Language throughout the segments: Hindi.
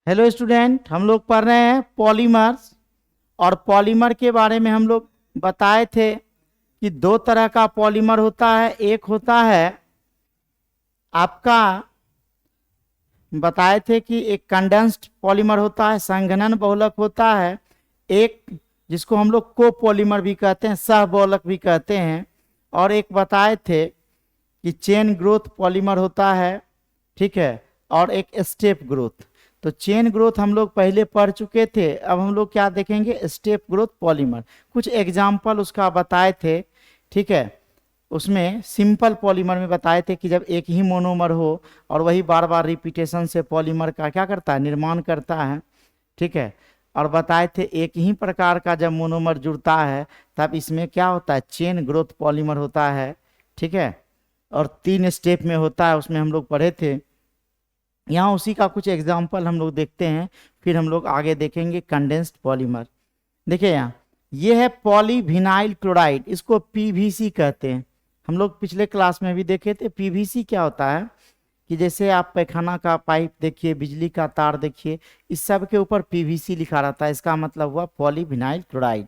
हेलो स्टूडेंट, हम लोग पढ़ रहे हैं पॉलीमर्स। और पॉलीमर के बारे में हम लोग बताए थे कि दो तरह का पॉलीमर होता है। एक होता है आपका, बताए थे कि एक कंडेंस्ड पॉलीमर होता है, संघनन बहुलक होता है। एक जिसको हम लोग कोपॉलीमर भी कहते हैं, सह बहुलक भी कहते हैं। और एक बताए थे कि चेन ग्रोथ पॉलीमर होता है, ठीक है, और एक स्टेप ग्रोथ। तो चेन ग्रोथ हम लोग पहले पढ़ चुके थे, अब हम लोग क्या देखेंगे, स्टेप ग्रोथ पॉलीमर। कुछ एग्जाम्पल उसका बताए थे, ठीक है। उसमें सिंपल पॉलीमर में बताए थे कि जब एक ही मोनोमर हो और वही बार बार रिपीटेशन से पॉलीमर का क्या करता है, निर्माण करता है, ठीक है। और बताए थे एक ही प्रकार का जब मोनोमर जुड़ता है तब इसमें क्या होता है, चेन ग्रोथ पॉलीमर होता है, ठीक है। और 3 स्टेप में होता है, उसमें हम लोग पढ़े थे। यहाँ उसी का कुछ एग्जाम्पल हम लोग देखते हैं, फिर हम लोग आगे देखेंगे कंडेंस्ड पॉलीमर। देखिए यहाँ ये है पॉलीविनाइल क्लोराइड, इसको पीवीसी कहते हैं। हम लोग पिछले क्लास में भी देखे थे। पीवीसी क्या होता है कि जैसे आप पैखाना का पाइप देखिए, बिजली का तार देखिए, इस सब के ऊपर पीवीसी लिखा रहता है, इसका मतलब हुआ पॉलीविनाइल क्लोराइड,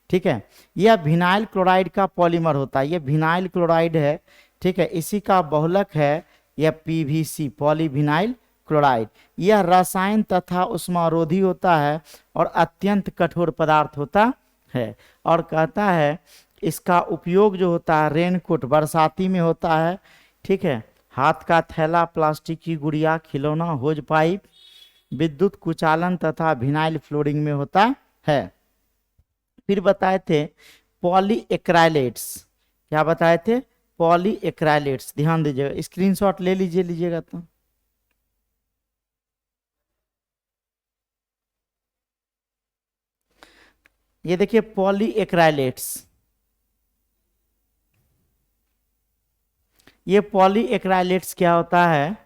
ठीक है। यह विनाइल क्लोराइड का पॉलीमर होता है, यह विनाइल क्लोराइड है, ठीक है। इसी का बहुलक है यह पीवीसी, पॉलीविनाइल क्लोराइड। यह रसायन तथा उष्मारोधी होता है और अत्यंत कठोर पदार्थ होता है। और कहता है इसका उपयोग जो होता है रेनकोट, बरसाती में होता है, ठीक है। हाथ का थैला, प्लास्टिक की गुड़िया, खिलौना, होज पाइप, विद्युत कुचालन तथा विनाइल फ्लोरिंग में होता है। फिर बताए थे पॉली एक्राइलेट्स। क्या बताए थे, पॉली एक्राइलेट्स। ध्यान दीजिएगा, स्क्रीनशॉट ले लीजिएगा तो। ये देखिए पॉली एक्राइलेट्स, ये पॉली एक्राइलेट्स क्या होता है,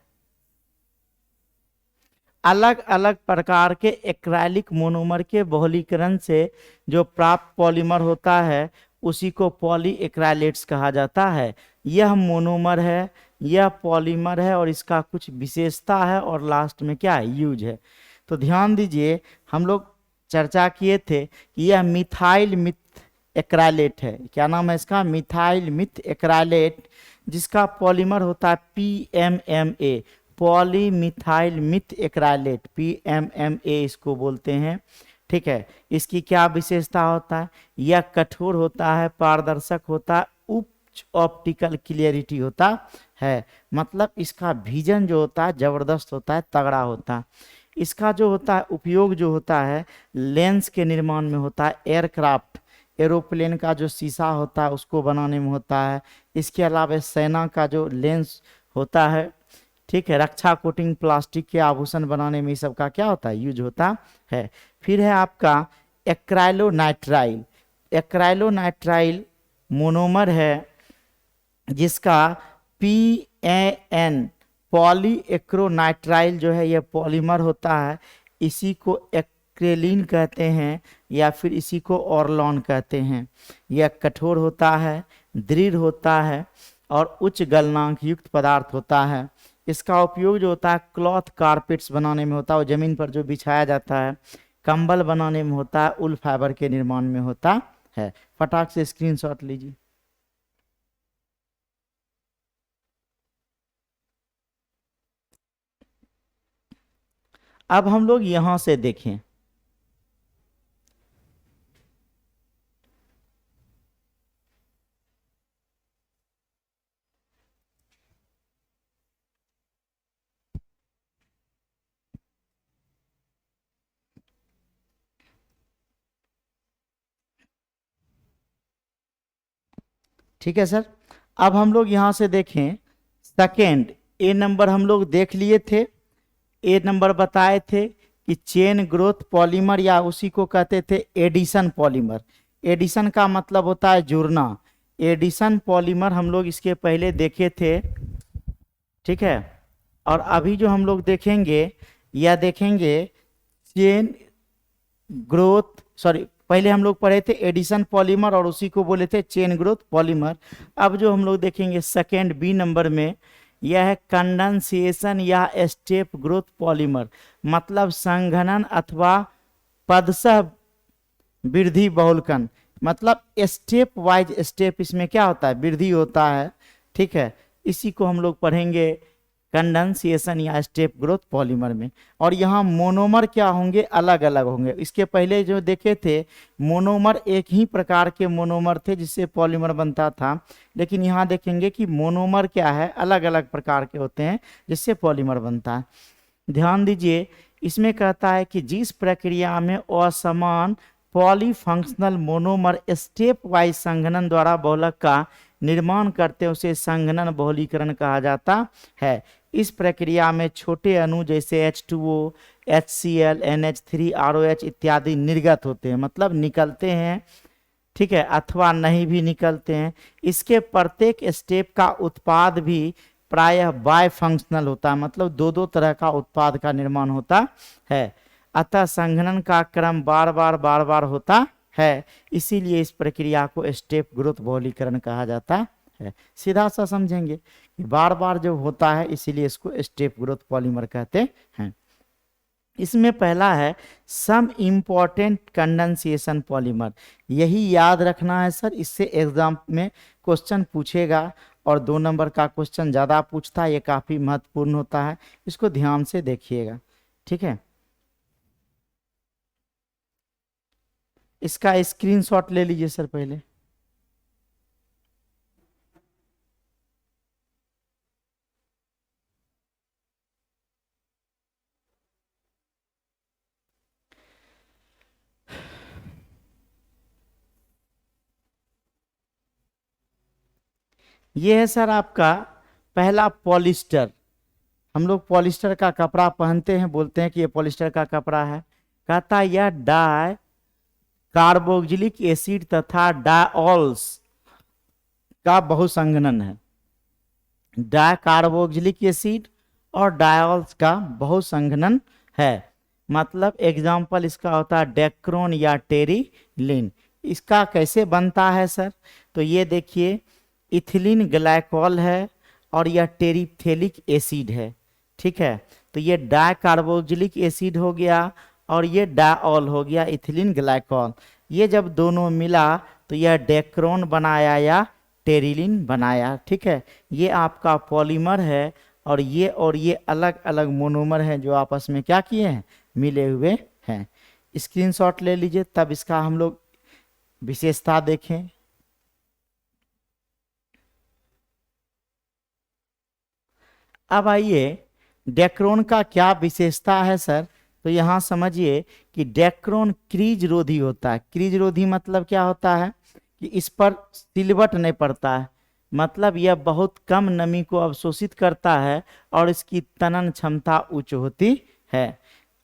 अलग अलग प्रकार के एक्राइलिक मोनोमर के बहुलीकरण से जो प्राप्त पॉलीमर होता है उसी को पॉली एक्राइलेट्स कहा जाता है। यह मोनोमर है, यह पॉलीमर है और इसका कुछ विशेषता है और लास्ट में क्या है, यूज है। तो ध्यान दीजिए, हम लोग चर्चा किए थे कि यह मिथाइल मिथ एक्राइलेट है। क्या नाम है इसका, मिथाइल मिथ एक्राइलेट, जिसका पॉलीमर होता है PMMA, पॉलीमिथाइल मिथ एक्राइलेट, PMMA इसको बोलते हैं, ठीक है। इसकी क्या विशेषता होता है, यह कठोर होता है, पारदर्शक होता है, उच्च ऑप्टिकल क्लियरिटी होता है। मतलब इसका विजन जो होता है जबरदस्त होता है, तगड़ा होता है। इसका जो होता है उपयोग जो होता है लेंस के निर्माण में होता है, एयरक्राफ्ट, एरोप्लेन का जो शीशा होता है उसको बनाने में होता है। इसके अलावा सेना का जो लेंस होता है, ठीक है, रक्षा कोटिंग, प्लास्टिक के आभूषण बनाने में सब का क्या होता है, यूज होता है। फिर है आपका एक्राइलोनाइट्राइल। एक्राइलोनाइट्राइल मोनोमर है जिसका PAN, पॉली एक्रोनाइट्राइल जो है यह पॉलीमर होता है। इसी को एक्रेलिन कहते हैं या फिर इसी को ऑर्लॉन कहते हैं। यह कठोर होता है, दृढ़ होता है और उच्च गलनांक युक्त पदार्थ होता है। इसका उपयोग जो होता है क्लॉथ कारपेट्स बनाने में होता है, और जमीन पर जो बिछाया जाता है, कंबल बनाने में होता है, उल फाइबर के निर्माण में होता है। फटाक से स्क्रीनशॉट लीजिए। अब हम लोग यहां से देखें, ठीक है सर। अब हम लोग यहां से देखें सेकेंड, ए नंबर हम लोग देख लिए थे। ए नंबर बताए थे कि चेन ग्रोथ पॉलीमर या उसी को कहते थे एडिशन पॉलीमर। एडिशन का मतलब होता है जुड़ना। एडिशन पॉलीमर हम लोग इसके पहले देखे थे, ठीक है। और अभी जो हम लोग देखेंगे या देखेंगे चेन ग्रोथ, सॉरी, पहले हम लोग पढ़े थे एडिशन पॉलीमर और उसी को बोले थे चेन ग्रोथ पॉलीमर। अब जो हम लोग देखेंगे सेकेंड, बी नंबर में, यह है कंडेंसेशन या स्टेप ग्रोथ पॉलीमर, मतलब संघनन अथवा पदसह वृद्धि बहुलकन, मतलब स्टेप वाइज स्टेप इसमें क्या होता है, वृद्धि होता है। ठीक है, इसी को हम लोग पढ़ेंगे कंडेंसेशन या स्टेप ग्रोथ पॉलीमर में। और यहाँ मोनोमर क्या होंगे, अलग अलग होंगे। इसके पहले जो देखे थे मोनोमर एक ही प्रकार के मोनोमर थे जिससे पॉलीमर बनता था, लेकिन यहाँ देखेंगे कि मोनोमर क्या है, अलग अलग प्रकार के होते हैं जिससे पॉलीमर बनता है। ध्यान दीजिए, इसमें कहता है कि जिस प्रक्रिया में असमान पॉलीफंक्शनल मोनोमर स्टेप वाइज संघनन द्वारा बहुलक का निर्माण करते हैं उसे संघनन बहुलीकरण कहा जाता है। इस प्रक्रिया में छोटे अणु जैसे H2O, HCl, NH3, ROH इत्यादि निर्गत होते हैं, मतलब निकलते हैं। ठीक है, अथवा नहीं भी निकलते हैं। इसके प्रत्येक स्टेप का उत्पाद भी प्रायः बाय फंक्शनल होता है, मतलब दो दो तरह का उत्पाद का निर्माण होता है। अतः संघनन का क्रम बार बार होता है, इसीलिए इस प्रक्रिया को स्टेप ग्रोथ बहुलीकरण कहा जाता है। सीधा सा समझेंगे कि बार बार जो होता है इसीलिए इसको स्टेप ग्रोथ पॉलीमर कहते हैं। इसमें पहला है सम इम्पॉर्टेंट कंडेंसेशन पॉलीमर, यही याद रखना है सर, इससे एग्जाम में क्वेश्चन पूछेगा और 2 नंबर का क्वेश्चन ज़्यादा पूछता है, ये काफ़ी महत्वपूर्ण होता है, इसको ध्यान से देखिएगा। ठीक है, इसका स्क्रीनशॉट ले लीजिए सर पहले। ये है सर आपका पहला पॉलिस्टर। हम लोग पॉलिस्टर का कपड़ा पहनते हैं, बोलते हैं कि ये पॉलिस्टर का कपड़ा है। कहता है यह डाई कार्बोक्सिलिक एसिड तथा डायॉल्स का बहुसंघनन है। डाई कार्बोक्सिलिक एसिड और डायॉल्स का बहुसंघनन है, मतलब एग्जाम्पल इसका होता है डेक्रोन या टेरिलीन। इसका कैसे बनता है सर, तो ये देखिए इथिलीन ग्लाइकॉल है और यह टेरिफ्थेलिक एसिड है। ठीक है, तो ये डाई कार्बोक्सिलिक एसिड हो गया और ये डायॉल हो गया इथिलीन ग्लाइकॉल। ये जब दोनों मिला तो यह डेक्रोन बनाया या टेरिलीन बनाया। ठीक है, ये आपका पॉलीमर है और ये अलग अलग मोनोमर हैं जो आपस में क्या किए हैं, मिले हुए हैं। स्क्रीनशॉट ले लीजिए, तब इसका हम लोग विशेषता देखें। अब आइए डेक्रोन का क्या विशेषता है सर, तो यहाँ समझिए कि डेक्रोन क्रीज रोधी होता है। क्रीज रोधी मतलब क्या होता है कि इस पर सिलवट नहीं पड़ता है, मतलब यह बहुत कम नमी को अवशोषित करता है और इसकी तनन क्षमता उच्च होती है।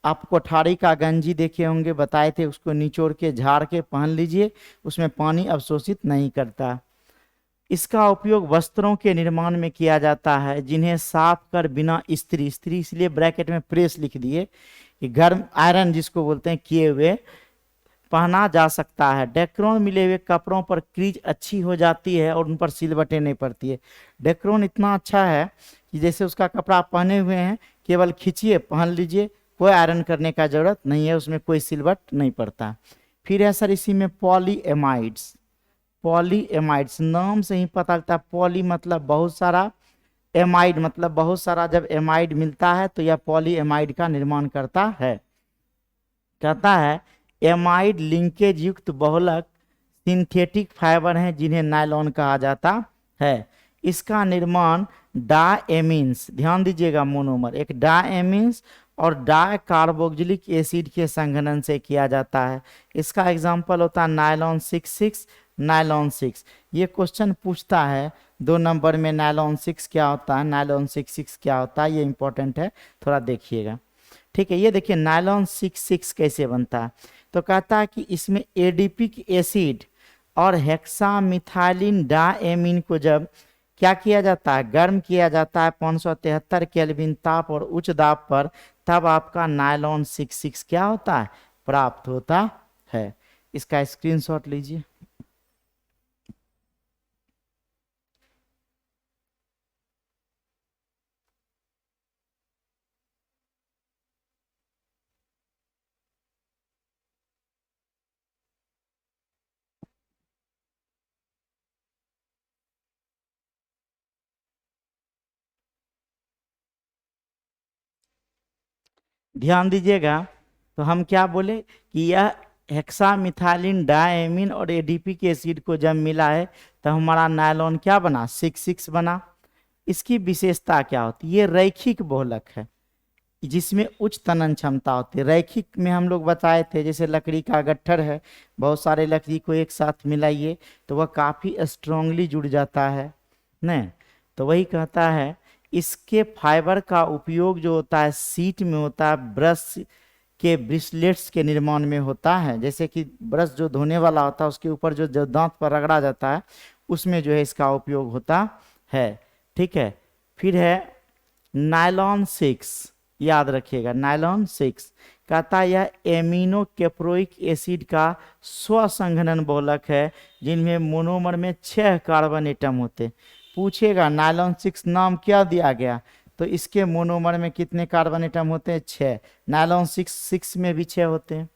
आप कोठारी का गंजी देखे होंगे, बताए थे, उसको निचोड़ के झाड़ के पहन लीजिए, उसमें पानी अवशोषित नहीं करता। इसका उपयोग वस्त्रों के निर्माण में किया जाता है जिन्हें साफ कर बिना इस्त्री इसलिए ब्रैकेट में प्रेस लिख दिए कि गर्म आयरन जिसको बोलते हैं किए हुए पहना जा सकता है। डेक्रोन मिले हुए कपड़ों पर क्रीज अच्छी हो जाती है और उन पर सिलवटें नहीं पड़ती है। डेक्रोन इतना अच्छा है कि जैसे उसका कपड़ा पहने हुए हैं, केवल खींचिए पहन लीजिए, कोई आयरन करने का जरूरत नहीं है, उसमें कोई सिलवट नहीं पड़ता। फिर है सर इसी में पॉलीएमाइड्स। पॉलीएमाइड्स नाम से ही पता लगता है, पॉली मतलब बहुत सारा, एमाइड मतलब बहुत सारा। जब एमाइड मिलता है तो यह पॉलीएमाइड का निर्माण करता है। कहता है एमाइड लिंकेज युक्त बहुलक सिंथेटिक फाइबर हैं जिन्हें नायलॉन कहा जाता है। इसका निर्माण डाएमीन्स, ध्यान दीजिएगा, मोनोमर एक डाएमीन्स और डाई कार्बोक्सिलिक एसिड के संघनन से किया जाता है। इसका एग्जाम्पल होता है नायलॉन 66, नायलॉन 6। ये क्वेश्चन पूछता है 2 नंबर में, नायलॉन 6 क्या होता है, नायलॉन 66 क्या होता है, ये इंपॉर्टेंट है, थोड़ा देखिएगा। ठीक है, ये देखिए नायलॉन 66 कैसे बनता है, तो कहता है कि इसमें एडिपिक एसिड और हेक्सामिथाइलिन डाएमीन को जब क्या किया जाता है, गर्म किया जाता है 573 केल्विन ताप और उच्च दाब पर, तब आपका नायलॉन 66 क्या होता है, प्राप्त होता है। इसका स्क्रीनशॉट लीजिए। ध्यान दीजिएगा। तो हम क्या बोले कि यह हेक्सामिथाइलिन डायमीन और एडीपी के एसिड को जब मिला है तो हमारा नायलॉन क्या बना, 6,6 बना। इसकी विशेषता क्या होती है, ये रैखिक बहुलक है जिसमें उच्च तनन क्षमता होती है। रैखिक में हम लोग बताए थे जैसे लकड़ी का गट्ठर है, बहुत सारे लकड़ी को एक साथ मिलाइए तो वह काफ़ी स्ट्रांगली जुड़ जाता है नहीं। तो वही कहता है इसके फाइबर का उपयोग जो होता है सीट में होता है, ब्रश के ब्रिसलेट्स के निर्माण में होता है। जैसे कि ब्रश जो धोने वाला होता है उसके ऊपर जो जो दांत पर रगड़ा जाता है उसमें जो है इसका उपयोग होता है। ठीक है, फिर है नायलॉन 6, याद रखिएगा नायलॉन 6 कहता है यह एमिनो कैप्रोइक एसिड का स्वसंघनन बहुलक है जिनमें मोनोमर में 6 कार्बन एटम होते। पूछेगा नायलॉन 6 नाम क्या दिया गया, तो इसके मोनोमर में कितने कार्बन एटम होते हैं, 6। नायलॉन 6 में भी 6 होते हैं।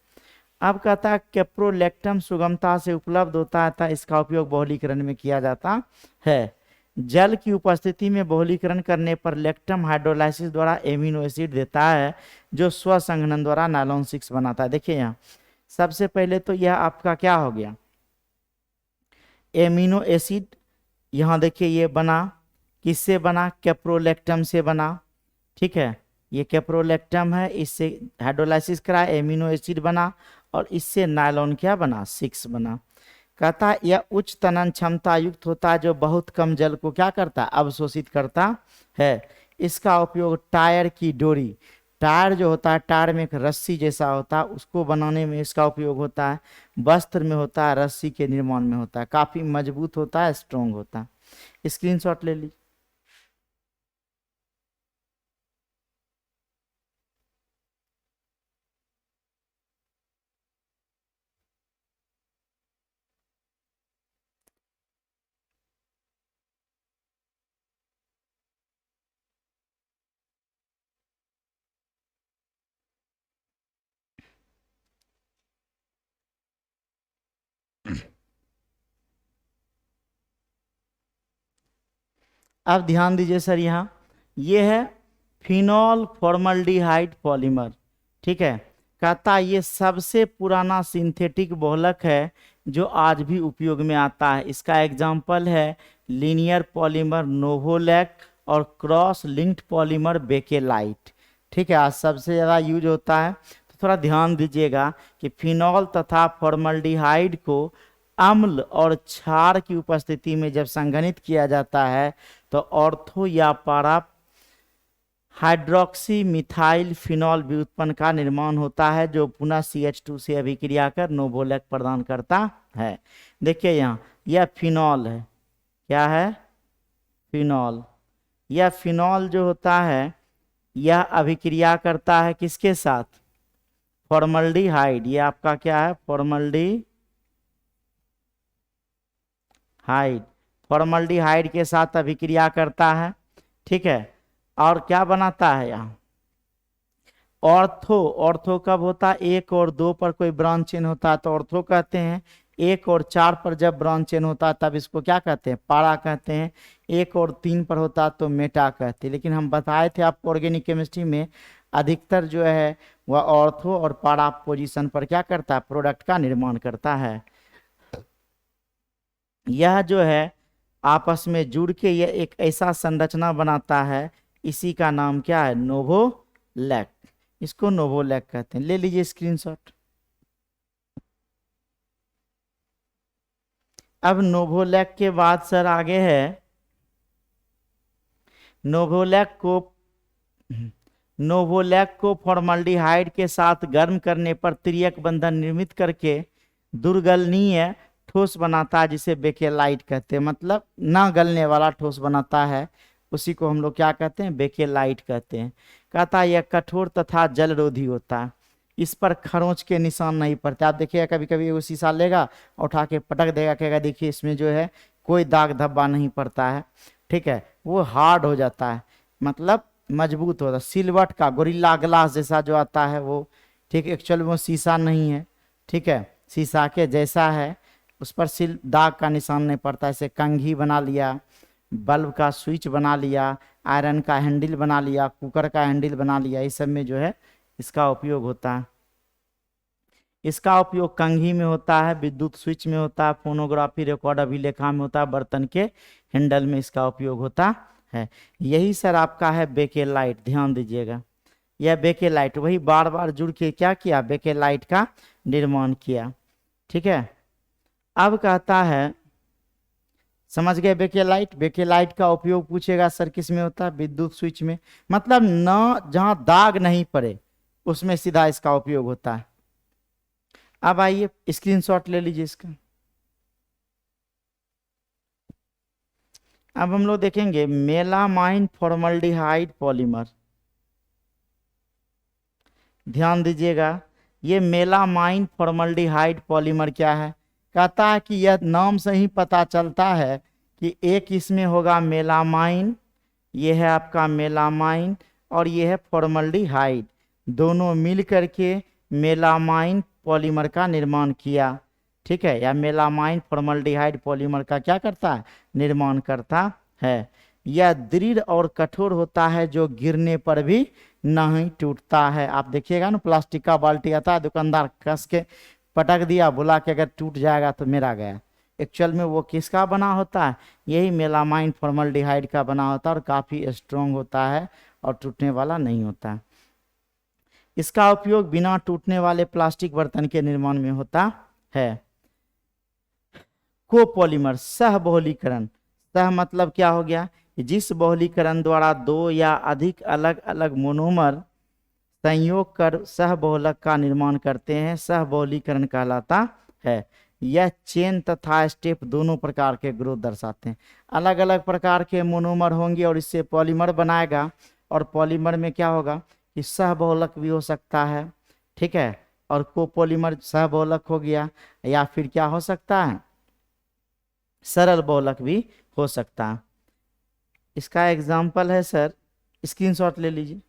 अब कहता है कैप्रोलेक्टम सुगमता से उपलब्ध होता है था, इसका उपयोग बहुलीकरण में किया जाता है। जल की उपस्थिति में बहुलीकरण करने पर लेक्टम हाइड्रोलाइसिस द्वारा एमिनो एसिड देता है जो स्वसंघनन द्वारा नायलॉन 6 बनाता है। देखिए यहाँ सबसे पहले तो यह आपका क्या हो गया, एमिनो एसिड। यहाँ देखिए ये बना, किससे बना, कैप्रोलेक्टम से बना। ठीक है, ये कैप्रोलेक्टम है, इससे हाइड्रोलाइसिस करा एमिनो एसिड बना और इससे नायलॉन क्या बना, 6 बना। कहता है यह उच्च तनन क्षमता युक्त होता है जो बहुत कम जल को क्या करता है, अवशोषित करता है। इसका उपयोग टायर की डोरी, टायर जो होता है टायर में एक रस्सी जैसा होता है उसको बनाने में इसका उपयोग होता है। वस्त्र में होता है, रस्सी के निर्माण में होता है, काफी मजबूत होता है, स्ट्रोंग होता है। स्क्रीनशॉट ले ली। अब ध्यान दीजिए सर, यहाँ ये है फिनॉल फॉर्मल्डिहाइड पॉलीमर। ठीक है, कहता ये सबसे पुराना सिंथेटिक बहुलक है जो आज भी उपयोग में आता है। इसका एग्जाम्पल है लीनियर पॉलीमर नोवोलैक और क्रॉस लिंक्ड पॉलीमर बेकेलाइट। ठीक है, आज सबसे ज़्यादा यूज होता है। तो थोड़ा ध्यान दीजिएगा कि फिनॉल तथा फॉर्मल्डिहाइड को अम्ल और क्षार की उपस्थिति में जब संघनित किया जाता है तो ऑर्थो या पारा हाइड्रोक्सी मिथाइल फिनॉल व्युत्पन्न का निर्माण होता है जो पुनः CH2 से अभिक्रिया कर नोवोलैक प्रदान करता है। देखिए यहाँ यह फिनॉल है, क्या है, फिनॉल। यह फिनॉल जो होता है यह अभिक्रिया करता है किसके साथ, फॉर्मल्डिहाइड। ये आपका क्या है, फॉर्मल्डिहाइड। फॉर्मल्डिहाइड के साथ अभिक्रिया करता है। ठीक है, और क्या बनाता है यहाँ, ऑर्थो। ऑर्थो कब होता है, 1 और 2 पर कोई ब्रांच चेन होता है तो ऑर्थो कहते हैं। 1 और 4 पर जब ब्रांच चेन होता है तब इसको क्या कहते हैं, पारा कहते हैं। 1 और 3 पर होता है तो मेटा कहते हैं। लेकिन हम बताए थे आपको ऑर्गेनिक केमिस्ट्री में अधिकतर जो है वह ऑर्थो और पारा पोजीशन पर क्या करता है, प्रोडक्ट का निर्माण करता है। यह जो है आपस में जुड़ के यह एक ऐसा संरचना बनाता है, इसी का नाम क्या है, नोवोलैक। इसको नोवोलैक कहते हैं। ले लीजिए स्क्रीनशॉट। अब नोवोलैक के बाद सर आगे है नोवोलैक को फॉर्मल्डिहाइड के साथ गर्म करने पर त्रियक बंधन निर्मित करके दुर्गलनीय ठोस बनाता है जिसे बेकेलाइट कहते हैं। मतलब ना गलने वाला ठोस बनाता है, उसी को हम लोग क्या कहते हैं, बेकेलाइट कहते हैं। कहता है यह कठोर तथा जलरोधी होता है, इस पर खरोंच के निशान नहीं पड़ते। आप देखिएगा कभी कभी वो शीशा लेगा और उठा के पटक देगा, कहेगा देखिए इसमें जो है कोई दाग धब्बा नहीं पड़ता है। ठीक है, वो हार्ड हो जाता है, मतलब मजबूत होता है। सिल्वर्ट का गोरिल्ला ग्लास जैसा जो आता है वो, ठीक, एक्चुअल में वो शीशा नहीं है। ठीक है, शीशा के जैसा है, उस पर सिल दाग का निशान नहीं पड़ता। ऐसे कंघी बना लिया, बल्ब का स्विच बना लिया, आयरन का हैंडल बना लिया, कुकर का हैंडल बना लिया, इस सब में जो है इसका उपयोग होता है। इसका उपयोग कंघी में होता है, विद्युत स्विच में होता है, फोनोग्राफी रिकॉर्ड अभिलेखा में होता है, बर्तन के हैंडल में इसका उपयोग होता है। यही सर आपका है बेकेलाइट, ध्यान दीजिएगा। यह बेकेलाइट वही बार बार जुड़ के क्या किया, बेकेलाइट का निर्माण किया। ठीक है, अब कहता है, समझ गए बेकेलाइट। बेकेलाइट का उपयोग पूछेगा सर किस में होता है, विद्युत स्विच में, मतलब न जहां दाग नहीं पड़े उसमें सीधा इसका उपयोग होता है। अब आइए स्क्रीनशॉट ले लीजिए इसका। अब हम लोग देखेंगे मेलामाइन फॉर्मल्डिहाइड पॉलीमर। ध्यान दीजिएगा, ये मेलामाइन फॉर्मल्डिहाइड पॉलीमर क्या है। कहता है कि यह नाम से ही पता चलता है कि एक इसमें होगा मेलामाइन, ये है आपका मेलामाइन, और ये है फॉर्मल्डिहाइड, दोनों मिल करके मेलामाइन पॉलीमर का निर्माण किया। ठीक है, या मेलामाइन फॉर्मल्डिहाइड पॉलीमर का क्या करता है, निर्माण करता है। यह दृढ़ और कठोर होता है जो गिरने पर भी नहीं टूटता है। आप देखिएगा ना, प्लास्टिक का बाल्टी आता है, दुकानदार कस के पटक दिया, बोला कि अगर टूट जाएगा तो मेरा गया। एक्चुअल में वो किसका बना होता है, यही मेलामाइन फॉर्मल्डिहाइड का बना होता है, और काफ़ी स्ट्रॉन्ग होता है और टूटने वाला नहीं होता है। इसका उपयोग बिना टूटने वाले प्लास्टिक बर्तन के निर्माण में होता है। कोपॉलीमर सह बहुलीकरण, सह मतलब क्या हो गया, जिस बहुलीकरण द्वारा दो या अधिक अलग अलग मोनोमर संयोग कर सह बहुलक का निर्माण करते हैं, सह बहुलीकरण कहलाता है। यह चेन तथा स्टेप दोनों प्रकार के ग्रोथ दर्शाते हैं। अलग अलग प्रकार के मोनोमर होंगे और इससे पॉलीमर बनाएगा, और पॉलीमर में क्या होगा कि सह बहुलक भी हो सकता है। ठीक है, और कोपॉलीमर सह बहुलक हो गया, या फिर क्या हो सकता है, सरल बहुलक भी हो सकता है। इसका एग्जाम्पल है सर, स्क्रीनशॉट ले लीजिए।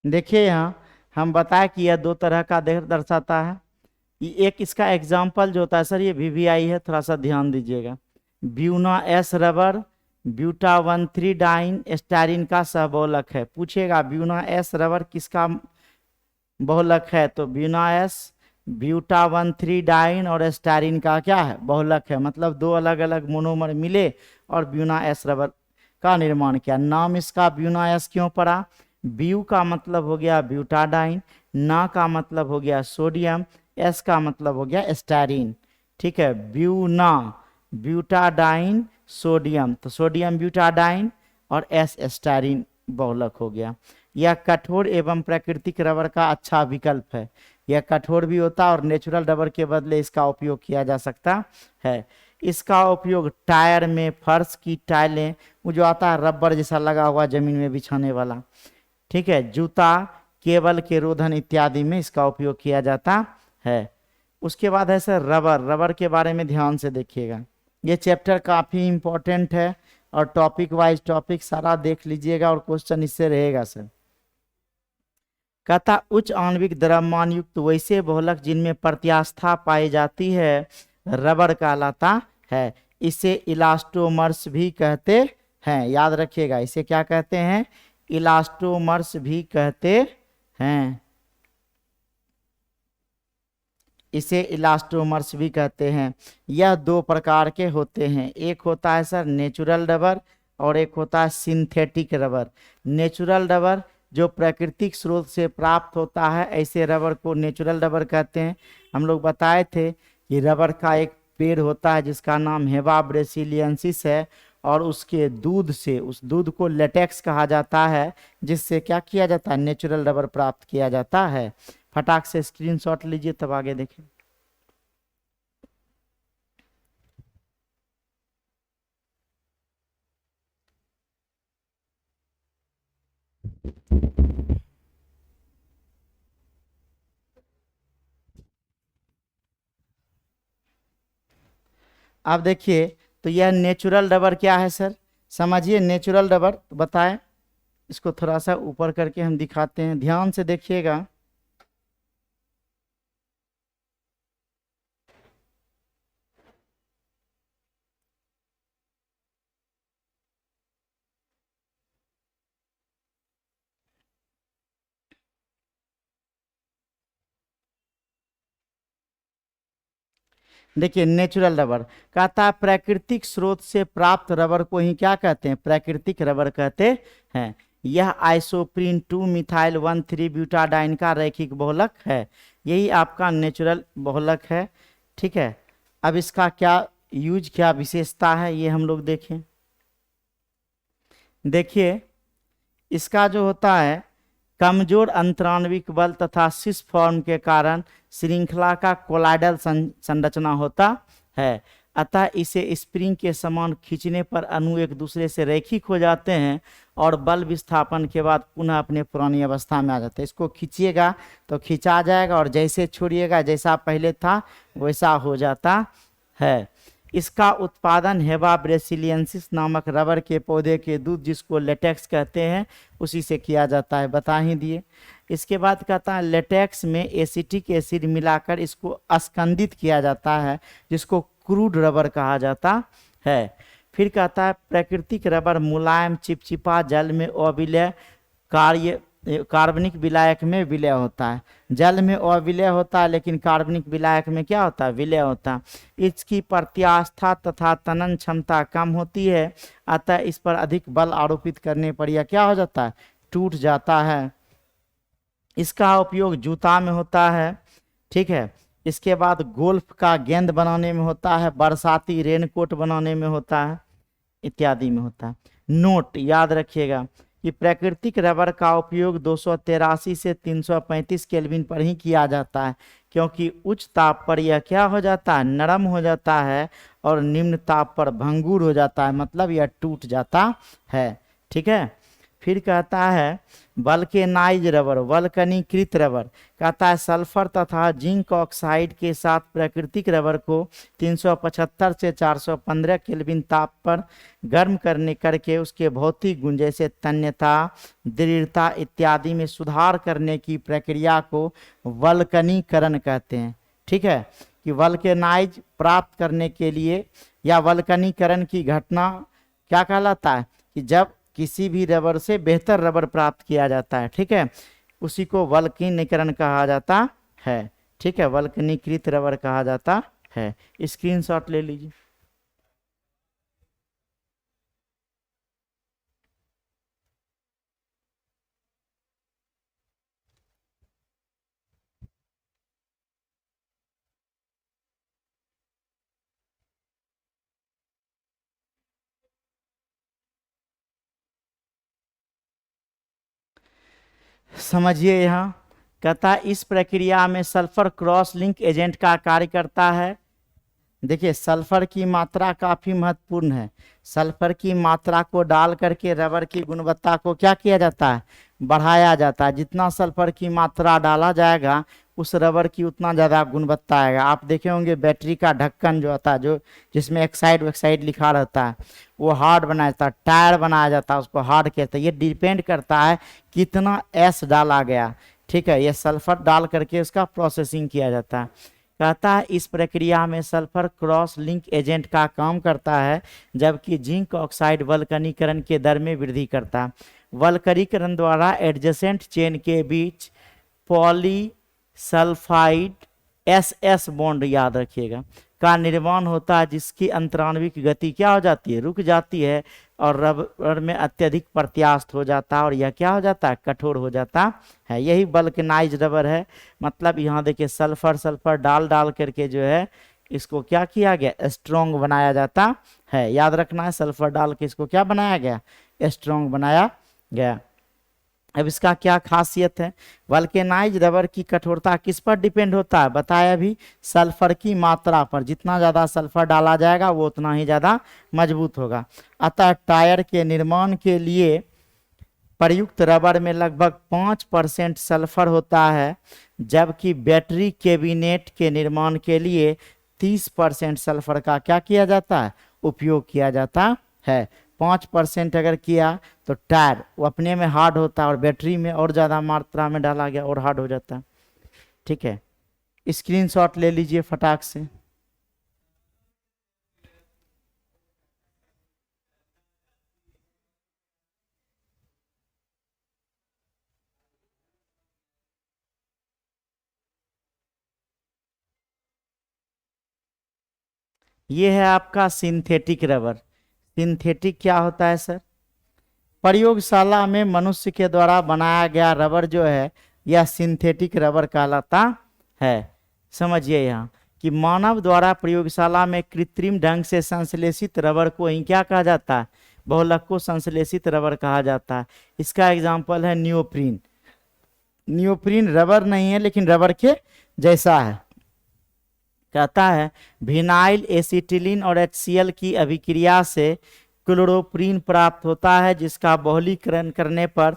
देखिए यहाँ हम बताए कि यह दो तरह का देह दर्शाता है। ये एक इसका एग्जाम्पल जो होता है सर, ये वीवीआई है, थोड़ा सा ध्यान दीजिएगा। Buna S rubber, buta 13 diene styrene का सहबोलक है। पूछेगा ब्यूना एस रबर किसका बहुलक है, तो ब्यूना एस ब्यूटा 13 डाइन और स्टारिन का क्या है, बहुलक है। मतलब दो अलग अलग मोनोमर मिले और ब्यूना एस रबर का निर्माण किया। नाम इसका ब्यूना एस क्यों पड़ा, ब्यू का मतलब हो गया ब्यूटाडाइन, ना का मतलब हो गया सोडियम, एस का मतलब हो गया स्टारिन। ठीक है, ब्यूना ब्यूटाडाइन सोडियम, तो सोडियम ब्यूटाडाइन और एस स्टारिन बहुलक हो गया। यह कठोर एवं प्राकृतिक रबर का अच्छा विकल्प है। यह कठोर भी होता है और नेचुरल रबर के बदले इसका उपयोग किया जा सकता है। इसका उपयोग टायर में, फर्श की टाइलें, वो जो आता है रबर जैसा लगा हुआ जमीन में बिछाने वाला, ठीक है, जूता, केबल के रोधन इत्यादि में इसका उपयोग किया जाता है। उसके बाद है सर रबर। रबर के बारे में ध्यान से देखिएगा, ये चैप्टर काफी इंपॉर्टेंट है और टॉपिक वाइज टॉपिक सारा देख लीजिएगा और क्वेश्चन इससे रहेगा सर। कहता उच्च आणविक द्रव्यमान युक्त वैसे बहुलक जिनमें प्रत्यास्था पाई जाती है रबर कहलाता है। इसे इलास्टोमर्स भी कहते हैं, याद रखिएगा, इसे क्या कहते हैं, इलास्टोमर्स भी कहते हैं। इसे इलास्टोमर्स भी कहते हैं। यह दो प्रकार के होते हैं, एक होता है सर नेचुरल रबर और एक होता है सिंथेटिक रबर। नेचुरल रबर जो प्राकृतिक स्रोत से प्राप्त होता है, ऐसे रबर को नेचुरल रबर कहते हैं। हम लोग बताए थे कि रबर का एक पेड़ होता है जिसका नाम हेवा ब्रेसिलियंसिस है, और उसके दूध से, उस दूध को लेटेक्स कहा जाता है, जिससे क्या किया जाता है, नेचुरल रबर प्राप्त किया जाता है। फटाक से स्क्रीनशॉट लीजिए तब आगे देखें। अब देखिए, तो यह नेचुरल रबर क्या है सर, समझिए नेचुरल रबर बताएं। इसको थोड़ा सा ऊपर करके हम दिखाते हैं, ध्यान से देखिएगा। देखिए नेचुरल रबर कहता है प्राकृतिक स्रोत से प्राप्त रबर को ही क्या कहते हैं, प्राकृतिक रबर कहते हैं। यह आइसोप्रीन 2 मिथाइल 1,3 ब्यूटाडाइन का रैखिक बहुलक है, यही आपका नेचुरल बहुलक है। ठीक है, अब इसका क्या यूज, क्या विशेषता है, ये हम लोग देखें। देखिए इसका जो होता है, कमजोर अंतराणविक बल तथा सिस फॉर्म के कारण श्रृंखला का कोलाइडल संरचना होता है, अतः इसे स्प्रिंग के समान खींचने पर अणु एक दूसरे से रैखिक हो जाते हैं और बल विस्थापन के बाद पुनः अपने पुरानी अवस्था में आ जाते हैं। इसको खींचिएगा तो खींचा जाएगा और जैसे छोड़िएगा जैसा पहले था वैसा हो जाता है। इसका उत्पादन हेबा ब्रेसिलियंसिस नामक रबर के पौधे के दूध, जिसको लेटेक्स कहते हैं, उसी से किया जाता है, बता ही दिए। इसके बाद कहता है लेटेक्स में एसिटिक एसिड मिलाकर इसको अस्कंदित किया जाता है, जिसको क्रूड रबर कहा जाता है। फिर कहता है प्राकृतिक रबर मुलायम चिपचिपा जल में अविलय कार्बनिक विलायक में विलय होता है। जल में अविलय होता है लेकिन कार्बनिक विलायक में क्या होता है, विलय होता है। इसकी प्रत्यास्था तथा तनन क्षमता कम होती है, अतः इस पर अधिक बल आरोपित करने पर यह क्या हो जाता है, टूट जाता है। इसका उपयोग जूता में होता है। ठीक है, इसके बाद गोल्फ का गेंद बनाने में होता है, बरसाती रेनकोट बनाने में होता है, इत्यादि में होता है। नोट याद रखिएगा कि प्राकृतिक रबर का उपयोग 283 से 335 केल्विन पर ही किया जाता है, क्योंकि उच्च ताप पर यह क्या हो जाता है, नरम हो जाता है, और निम्न ताप पर भंगुर हो जाता है, मतलब यह टूट जाता है। ठीक है, फिर कहता है वल्केनाइज रबर, वल्कनीकृत रबर, कहता है सल्फर तथा जिंक ऑक्साइड के साथ प्राकृतिक रबर को 375 से 415 केल्विन ताप पर गर्म करके उसके भौतिक गुण जैसे तन्यता, दृढ़ता इत्यादि में सुधार करने की प्रक्रिया को वल्कनीकरण कहते हैं। ठीक है, कि वल्केनाइज प्राप्त करने के लिए या वल्कनीकरण की घटना क्या कहलाता है, कि जब किसी भी रबर से बेहतर रबर प्राप्त किया जाता है। ठीक है, उसी को वल्कनीकरण कहा जाता है। ठीक है, वल्कनीकृत रबर कहा जाता है। स्क्रीनशॉट ले लीजिए। समझिए, यहाँ कहता है इस प्रक्रिया में सल्फर क्रॉस लिंक एजेंट का कार्य करता है। देखिए सल्फर की मात्रा काफी महत्वपूर्ण है। सल्फर की मात्रा को डाल करके रबर की गुणवत्ता को क्या किया जाता है, बढ़ाया जाता है। जितना सल्फर की मात्रा डाला जाएगा उस रबर की उतना ज़्यादा गुणवत्ता आएगा। आप देखे होंगे बैटरी का ढक्कन जो होता है, जो जिसमें एक्साइड वेक्साइड लिखा रहता है, वो हार्ड बनाया जाता है, टायर बनाया जाता है, उसको हार्ड कहते हैं। ये डिपेंड करता है कितना एस डाला गया। ठीक है, ये सल्फर डाल करके उसका प्रोसेसिंग किया जाता है। कहता है इस प्रक्रिया में सल्फर क्रॉस लिंक एजेंट का काम करता है, जबकि जिंक ऑक्साइड वल्कनीकरण के दर में वृद्धि करता है। वल्कनीकरण द्वारा एडजेसेंट चेन के बीच पॉलीसल्फाइड एस बॉन्ड, याद रखिएगा, का निर्माण होता है, जिसकी अंतराणविक गति क्या हो जाती है, रुक जाती है, और रबर में अत्यधिक प्रत्यास्थ हो जाता है, और यह क्या हो जाता है, कठोर हो जाता है। यही वल्कनाइज रबर है। मतलब यहाँ देखिए सल्फर सल्फर डाल डाल करके जो है इसको क्या किया गया, स्ट्रॉन्ग बनाया जाता है। याद रखना है, सल्फर डाल के इसको क्या बनाया गया, स्ट्रॉन्ग बनाया गया। अब इसका क्या खासियत है, वल्केनाइज रबर की कठोरता किस पर डिपेंड होता है, बताया अभी, सल्फर की मात्रा पर। जितना ज़्यादा सल्फर डाला जाएगा वो उतना ही ज़्यादा मजबूत होगा। अतः टायर के निर्माण के लिए प्रयुक्त रबर में लगभग 5% सल्फर होता है, जबकि बैटरी कैबिनेट के निर्माण के लिए 30% सल्फर का क्या किया जाता है, उपयोग किया जाता है। 5% अगर किया तो टायर वो अपने में हार्ड होता है और बैटरी में और ज़्यादा मात्रा में डाला गया और हार्ड हो जाता है। ठीक है, स्क्रीनशॉट ले लीजिए फटाक से। ये है आपका सिंथेटिक रबर। सिंथेटिक क्या होता है सर? प्रयोगशाला में मनुष्य के द्वारा बनाया गया रबर जो है यह सिंथेटिक रबर कहलाता है। समझिए यहाँ कि मानव द्वारा प्रयोगशाला में कृत्रिम ढंग से संश्लेषित रबर को ही क्या कहा जाता है, बहुलक को संश्लेषित रबर कहा जाता है। इसका एग्जाम्पल है नियोप्रीन। नियोप्रीन रबर नहीं है लेकिन रबर के जैसा है। कहता है विनाइल एसिटिलीन और HCl की अभिक्रिया से क्लोरोप्रीन प्राप्त होता है, जिसका बहुलीकरण करने पर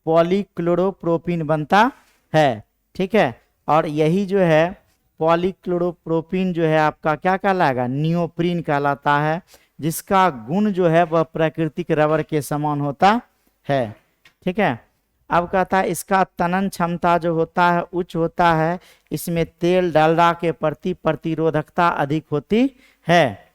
पॉलीक्लोरोप्रोपीन बनता है। ठीक है, और यही जो है पॉलीक्लोरोप्रोपीन जो है आपका क्या कहलाएगा, नियोप्रीन कहलाता है, जिसका गुण जो है वह प्राकृतिक रबर के समान होता है। ठीक है, अब कहता है इसका तनन क्षमता जो होता है उच्च होता है, इसमें तेल डालडा के प्रति प्रतिरोधकता अधिक होती है,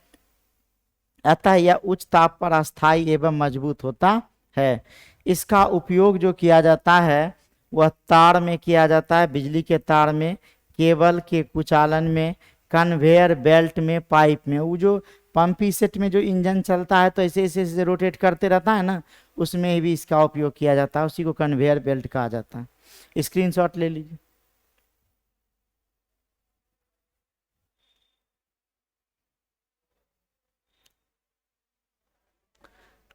अतः यह उच्च ताप पर अस्थायी एवं मजबूत होता है। इसका उपयोग जो किया जाता है वह तार में किया जाता है, बिजली के तार में, केबल के कुचालन में, कन्वेयर बेल्ट में, पाइप में। वो जो पंपी सेट में जो इंजन चलता है तो ऐसे ऐसे ऐसे रोटेट करते रहता है ना, उसमें भी इसका उपयोग किया जाता है, उसी को कन्वेयर बेल्ट कहा जाता है। स्क्रीनशॉट ले लीजिए।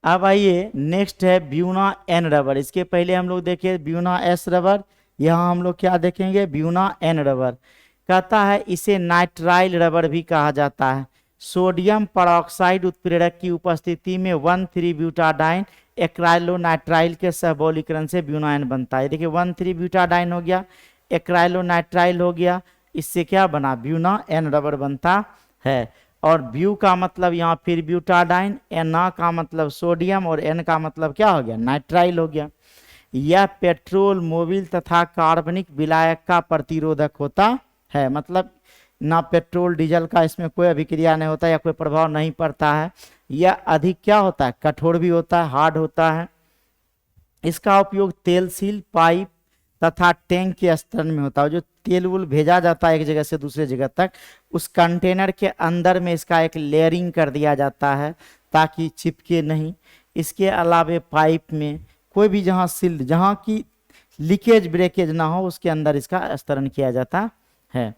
अब आइए नेक्स्ट है ब्यूना एन रबर। इसके पहले हम लोग देखे ब्यूना एस रबर, यहाँ हम लोग क्या देखेंगे, ब्यूना एन रबर। कहता है इसे नाइट्राइल रबर भी कहा जाता है। सोडियम परऑक्साइड उत्प्रेरक की उपस्थिति में 1,3-ब्यूटाडाइन एक्राइलोनाइट्राइल के सहबौलीकरण से ब्यूनाइन बनता है। देखिए 1,3-ब्यूटाडाइन हो गया, एक्राइलोनाइट्राइल हो गया, इससे क्या बना, ब्यूना एन रबर बनता है। और ब्यू का मतलब यहाँ फिर ब्यूटाडाइन, एन का मतलब सोडियम और एन का मतलब क्या हो गया, नाइट्राइल हो गया। यह पेट्रोल, मोबिल तथा कार्बनिक विलायक का प्रतिरोधक होता है, मतलब ना पेट्रोल डीजल का इसमें कोई अभिक्रिया नहीं होता या कोई प्रभाव नहीं पड़ता है। यह अधिक क्या होता है, कठोर भी होता है, हार्ड होता है। इसका उपयोग तेल सील, पाइप तथा टैंक के स्तरण में होता है। जो तेल वूल भेजा जाता है एक जगह से दूसरे जगह तक, उस कंटेनर के अंदर में इसका एक लेयरिंग कर दिया जाता है ताकि चिपके नहीं। इसके अलावे पाइप में कोई भी जहाँ सील्ड, जहाँ की लीकेज ब्रेकेज ना हो, उसके अंदर इसका स्तरण किया जाता है।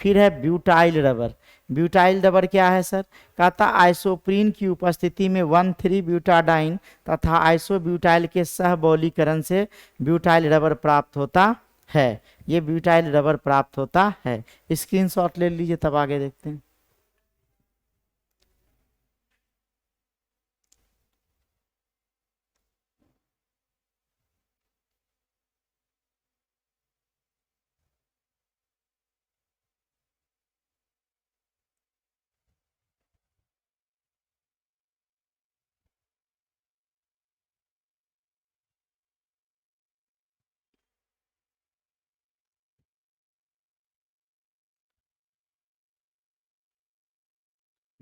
फिर है ब्यूटाइल रबर। ब्यूटाइल रबर क्या है सर? कहता आइसोप्रीन की उपस्थिति में 1,3-ब्यूटाडाइन तथा आइसोब्यूटाइल के सहबौलीकरण से ब्यूटाइल रबर प्राप्त होता है। ये ब्यूटाइल रबर प्राप्त होता है। स्क्रीनशॉट ले लीजिए, तब आगे देखते हैं।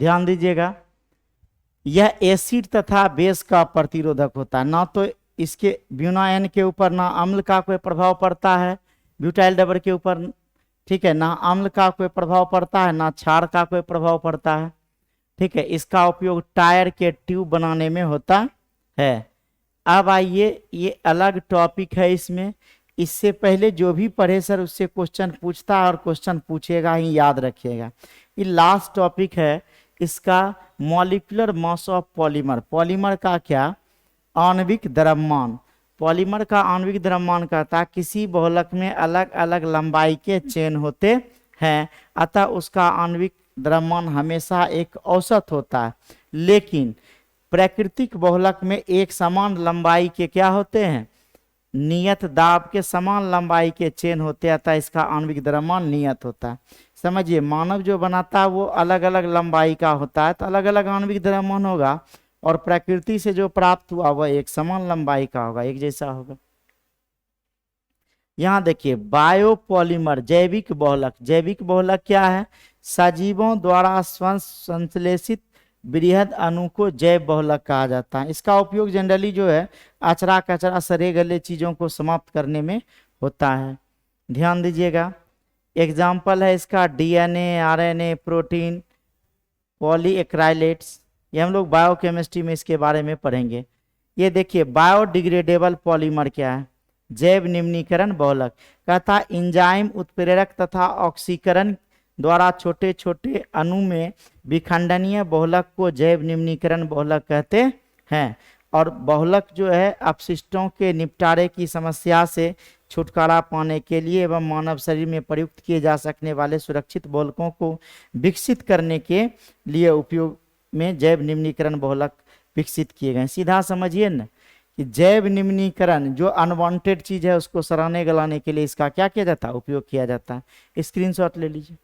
ध्यान दीजिएगा, यह एसिड तथा बेस का प्रतिरोधक होता है। ना तो इसके ब्यूनाइन के ऊपर ना अम्ल का कोई प्रभाव पड़ता है, ब्यूटाइल रबर के ऊपर, ठीक है, ना अम्ल का कोई प्रभाव पड़ता है, ना क्षार का कोई प्रभाव पड़ता है। ठीक है, इसका उपयोग टायर के ट्यूब बनाने में होता है। अब आइए, ये अलग टॉपिक है इसमें। इससे पहले जो भी पढ़े सर उससे क्वेश्चन पूछता है और क्वेश्चन पूछेगा ही, याद रखिएगा। ये लास्ट टॉपिक है इसका, molecular mass of polymer. Polymer का क्या, आणविक द्रव्यमान। पॉलीमर का आणविक द्रव्यमान कहता है किसी बहुलक में अलग अलग लंबाई के चेन होते हैं, अतः उसका आणविक द्रव्यमान हमेशा एक औसत होता है। लेकिन प्राकृतिक बहुलक में एक समान लंबाई के क्या होते हैं, नियत दाब के समान लंबाई के चेन होते हैं, अतः इसका आणविक द्रव्यमान नियत होता है। समझिए, मानव जो बनाता है वो अलग अलग लंबाई का होता है, तो अलग अलग आणविक द्रव्यमान होगा, और प्रकृति से जो प्राप्त हुआ वह एक समान लंबाई का होगा, एक जैसा होगा। यहाँ देखिए, बायोपॉलीमर जैविक बहुलक। जैविक बहुलक क्या है? सजीवों द्वारा संश्लेषित बृहद अणु को जैव बहुलक कहा जाता है। इसका उपयोग जनरली जो है अचरा कचरा सड़े गले चीजों को समाप्त करने में होता है। ध्यान दीजिएगा, एग्जाम्पल है इसका डीएनए, आरएनए, प्रोटीन, पॉलीएक्राइलेट्स। ये हम लोग बायोकेमिस्ट्री में इसके बारे में पढ़ेंगे। ये देखिए, बायोडिग्रेडेबल पॉलीमर क्या है? जैव निम्नीकरण बहुलक। कहता एंजाइम उत्प्रेरक तथा ऑक्सीकरण द्वारा छोटे छोटे अणु में विखंडनीय बहुलक को जैव निम्नीकरण बहुलक कहते हैं। और बहुलक जो है अपशिष्टों के निपटारे की समस्या से छुटकारा पाने के लिए एवं मानव शरीर में प्रयुक्त किए जा सकने वाले सुरक्षित बहुलकों को विकसित करने के लिए उपयोग में जैव निम्नीकरण बहुलक विकसित किए गए। सीधा समझिए ना कि जैव निम्नीकरण जो अनवांटेड चीज है उसको सराहने गलाने के लिए इसका क्या किया जाता है? उपयोग किया जाता है। स्क्रीनशॉट ले लीजिए।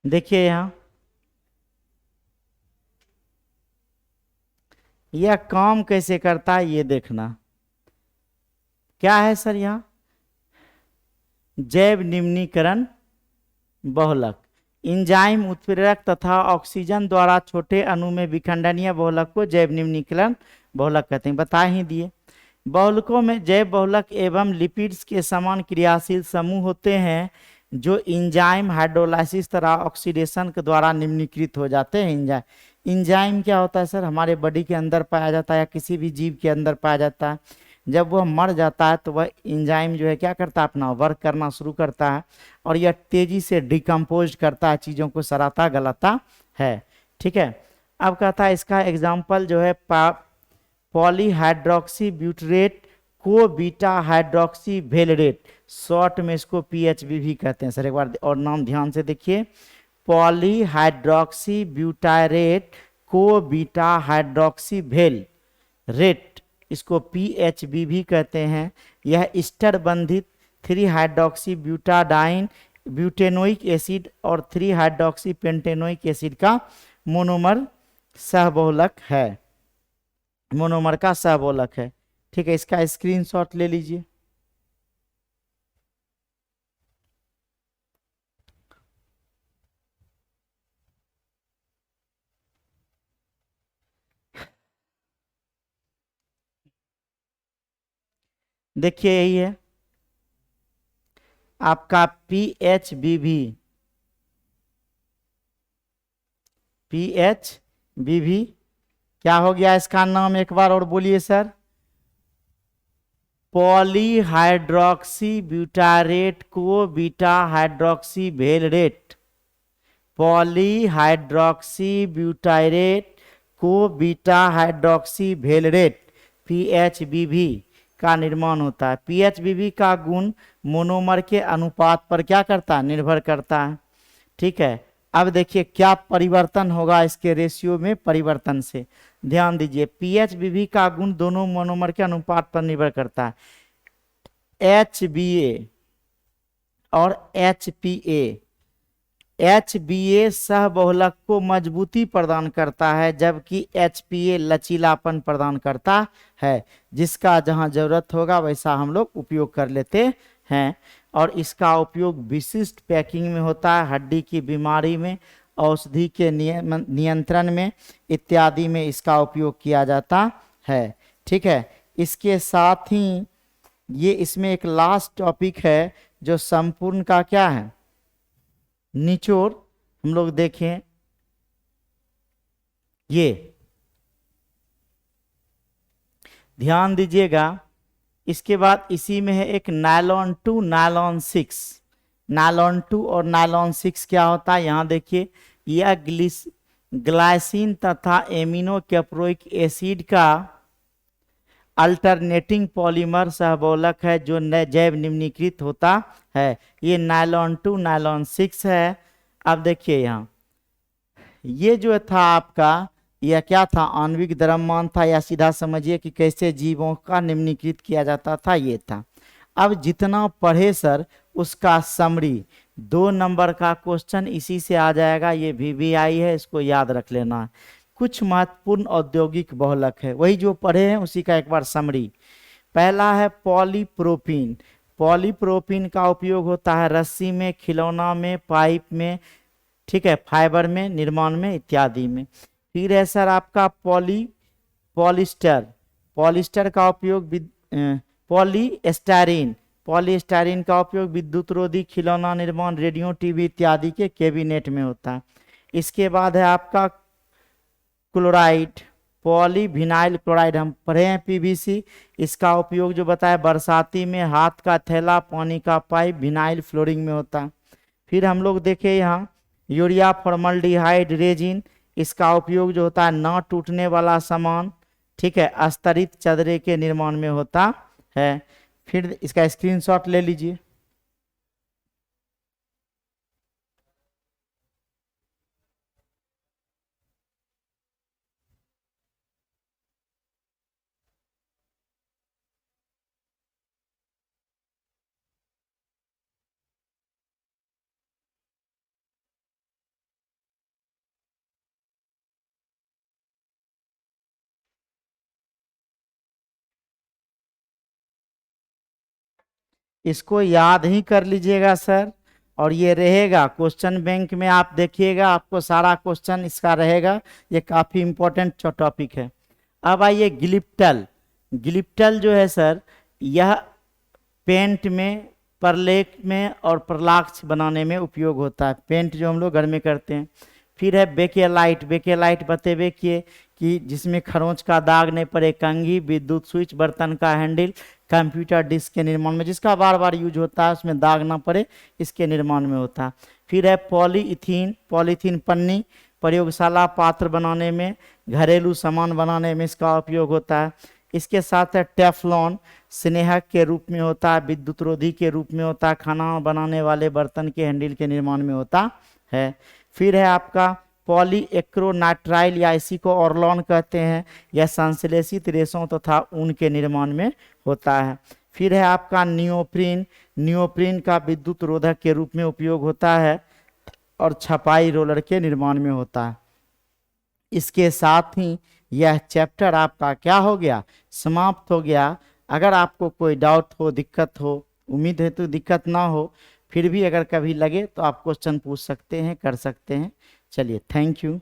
देखिए यहाँ यह काम कैसे करता है ये देखना। क्या है सर? यहाँ जैव निम्नीकरण बहुलक एंजाइम उत्प्रेरक तथा ऑक्सीजन द्वारा छोटे अणु में विखंडनीय बहुलक को जैव निम्नीकरण बहुलक कहते हैं। बता ही दिए। बहुलकों में जैव बहुलक एवं लिपिड्स के समान क्रियाशील समूह होते हैं जो एंजाइम हाइड्रोलाइसिस तथा ऑक्सीडेशन के द्वारा निम्नीकृत हो जाते हैं। एंजाइम क्या होता है सर? हमारे बॉडी के अंदर पाया जाता है या किसी भी जीव के अंदर पाया जाता है। जब वह मर जाता है तो वह एंजाइम जो है क्या करता है? अपना वर्क करना शुरू करता है और यह तेजी से डिकम्पोज करता है, चीज़ों को सराता गलाता है। ठीक है। अब कहता है इसका एग्जाम्पल जो है पॉलीहाइड्रोक्सी ब्यूटरेट को बीटा हाइड्रोक्सी वेलेरेट, शॉर्ट में इसको पीएचबी भी कहते हैं सर। एक बार और नाम ध्यान से देखिए, पॉलीहाइड्रोक्सी ब्यूटारेट को बीटा हाइड्रोक्सी वेलेरेट, इसको पीएचबी भी कहते हैं। यह स्टर बंधित 3 हाइड्रोक्सी ब्यूटाडाइन ब्यूटेनोइक एसिड और 3 हाइड्रोक्सी पेंटेनोइक एसिड का मोनोमर सहबहुलक है, मोनोमर का सहबहुलक है। ठीक है, इसका स्क्रीनशॉट ले लीजिए। देखिए यही है आपका पीएचबीवी। पीएचबीवी क्या हो गया इसका नाम? एक बार और बोलिए सर। पॉलीहाइड्रोक्सी ब्यूटारेट को beta hydroxy valerate, polyhydroxy butyrate को बीटा हाइड्रोक्सी वेलेरेट पीएचबीवी का निर्माण होता है। पीएचबीवी का गुण मोनोमर के अनुपात पर क्या करता है? निर्भर करता है। ठीक है। अब देखिए क्या परिवर्तन होगा इसके रेशियो में परिवर्तन से। ध्यान दीजिए, पीएचबीवी का गुण दोनों मोनोमर के अनुपात पर निर्भर करता है। एचबीए और एचपीए, एचबीए सहबहुलक को मजबूती प्रदान करता है जबकि एचपीए लचीलापन प्रदान करता है। जिसका जहां जरूरत होगा वैसा हम लोग उपयोग कर लेते हैं। और इसका उपयोग विशिष्ट पैकिंग में होता है, हड्डी की बीमारी में, औषधि के नियंत्रण में इत्यादि में इसका उपयोग किया जाता है। ठीक है। इसके साथ ही ये इसमें एक लास्ट टॉपिक है जो संपूर्ण का क्या है? निचोड़ हम लोग देखें। ये ध्यान दीजिएगा। इसके बाद इसी में है एक नायलॉन 2 नायलॉन 6। नायलॉन 2 और नायलॉन 6 क्या होता है, यहाँ देखिए, यह ग्लाइसिन तथा एमिनो कैप्रोइक एसिड का अल्टरनेटिंग पॉलीमर सहबोलक है जो जैव निम्नीकृत होता है। ये नायलॉन 2 नायलॉन 6 है। अब देखिए यहाँ, ये जो था आपका, यह क्या था, आणविक द्रव्यमान था, या सीधा समझिए कि कैसे जीवों का निम्नीकृत किया जाता था, ये था। अब जितना पढ़े सर उसका समरी, 2 नंबर का क्वेश्चन इसी से आ जाएगा। ये VVI है, इसको याद रख लेना है। कुछ महत्वपूर्ण औद्योगिक बहुलक है, वही जो पढ़े हैं उसी का एक बार समरी। पहला है पॉलीप्रोपीन। पॉलीप्रोपीन का उपयोग होता है रस्सी में, खिलौना में, पाइप में, ठीक है, फाइबर में, निर्माण में इत्यादि में। फिर है सर आपका पॉलिस्टर। पॉलिस्टर का उपयोग पॉलीस्टाइरीन। पॉलीस्टाइरीन का उपयोग विद्युत रोधी, खिलौना निर्माण, रेडियो, टीवी इत्यादि के कैबिनेट में होता है। इसके बाद है आपका क्लोराइड, पॉलीविनाइल क्लोराइड, हम पढ़े हैं PVC। इसका उपयोग जो बताया बरसाती में, हाथ का थैला, पानी का पाइप, विनाइल फ्लोरिंग में होता है। फिर हम लोग देखे यहाँ यूरिया फॉर्मल्डिहाइड रेजिन। इसका उपयोग जो होता है ना टूटने वाला सामान, ठीक है, अस्तरित चदरे के निर्माण में होता है। फिर इसका स्क्रीनशॉट ले लीजिए। इसको याद ही कर लीजिएगा सर, और ये रहेगा क्वेश्चन बैंक में, आप देखिएगा आपको सारा क्वेश्चन इसका रहेगा। ये काफी इंपॉर्टेंट टॉपिक है। अब आइए ग्लिप्टल। ग्लिप्टल जो है सर, यह पेंट में, परलेख में और परलाक्ष बनाने में उपयोग होता है। पेंट जो हम लोग घर में करते हैं। फिर है बेकेलाइट। बेकेलाइट बतेबे किए कि जिसमें खरोंच का दाग नहीं पड़े, कंघी, विद्युत स्विच, बर्तन का हैंडल, कंप्यूटर डिस्क के निर्माण में, जिसका बार बार यूज होता है, उसमें दाग ना पड़े, इसके निर्माण में होता है। फिर है पॉलीइथीन। पॉलीथीन पन्नी, प्रयोगशाला पात्र बनाने में, घरेलू सामान बनाने में इसका उपयोग होता है। इसके साथ है टेफ्लॉन, स्नेहक के रूप में होता है, विद्युत रोधी के रूप में होता है, खाना बनाने वाले बर्तन के हैंडल के निर्माण में होता है। फिर है आपका पॉलीएक्रोनाइट्राइल, या इसी को ऑर्लॉन कहते हैं, यह संश्लेषित रेशों तथा ऊन के निर्माण में होता है। फिर है आपका नियोप्रीन। नियोप्रीन का विद्युत रोधक के रूप में उपयोग होता है और छपाई रोलर के निर्माण में होता है। इसके साथ ही यह चैप्टर आपका क्या हो गया, समाप्त हो गया। अगर आपको कोई डाउट हो, दिक्कत हो, उम्मीद है तो दिक्कत ना हो, फिर भी अगर कभी लगे तो आप क्वेश्चन पूछ सकते हैं, कर सकते हैं। चलिए, थैंक यू।